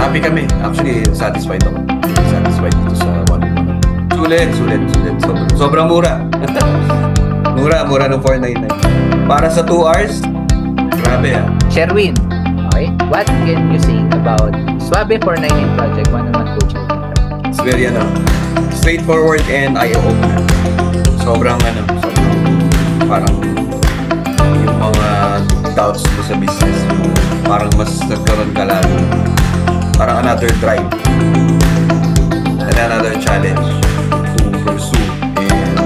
Happy kami. Actually, satisfied ako. Satisfied dito sa one. Sulit. Sobrang mura. Mura ng 499. Para sa 2 hours, grabe ah. Sherwin, okay? What can you say about Suave 499 project? One naman coaching. It's very straightforward and eye-opener. Sobrang parang yung mga doubts mo sa business mo, parang mas nagkaroon ka lalo. Parang another drive and another challenge to pursue. And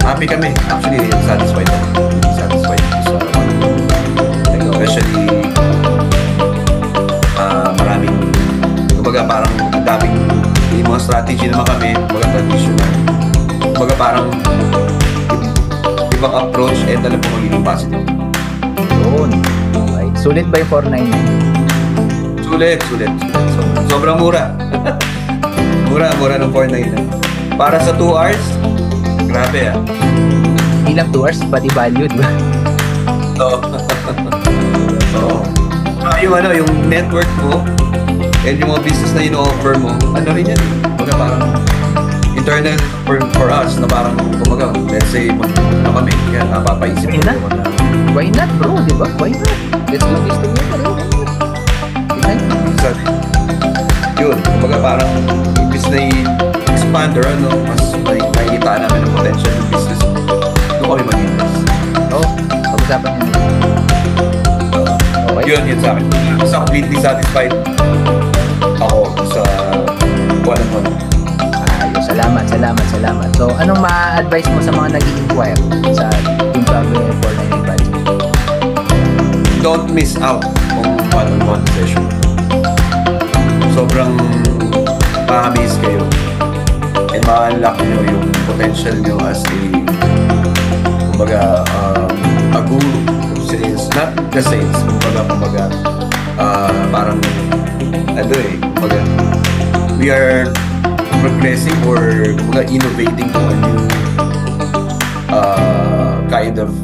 happy kami. Actually, satisfied ako. Satisfied sa especially maraming kumbaga parang ang daming yung mga strategy naman kami, mga traditional. Kumbaga parang ibang approach and alam mo magiging positive. Yun. Okay. Sulit ba yung 499? Sulit. Sobrang mura. mura ng 499. Para sa 2 hours, grabe ah. Ilang 2 hours, pati value, di ba? Oo. Yung network mo and yung mga business na ino-offer mo, ano rin yan eh. Kumbaga parang internal for us na parang kumbaga, let's say, kami, yan, napapaisip ko na. Why not, bro? Di ba? Why not? Let's do this together. Yun, kumbaga parang imbis na i-expand or mas nakikita namin ang potential ng business mo. Doon kami mag-invest. Oo, pag-usapan nyo. Okay. Yun sa akin. Mas completely satisfied ako sa one-on-one. Salamat. So, anong ma-advise mo sa mga nag-i-inquire sa yung Suave 499 budget? Don't miss out kung one-on-one session. Sobrang ma-amaze kayo and ma-unlock nyo yung potential nyo as kumbaga, a guru of sales, not the sales, kumbaga, parang, kumbaga, we are progressing or kumbaga innovating to a new kind of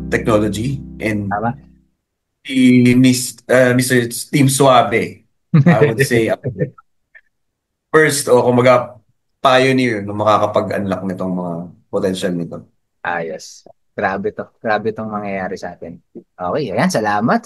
technology and Mr. Team Suave, I would say first o kumbaga pioneer na makakapag-unlock nitong mga potential nito. Yes. Grabe tong mangyayari sa atin. Okay, ayan, salamat.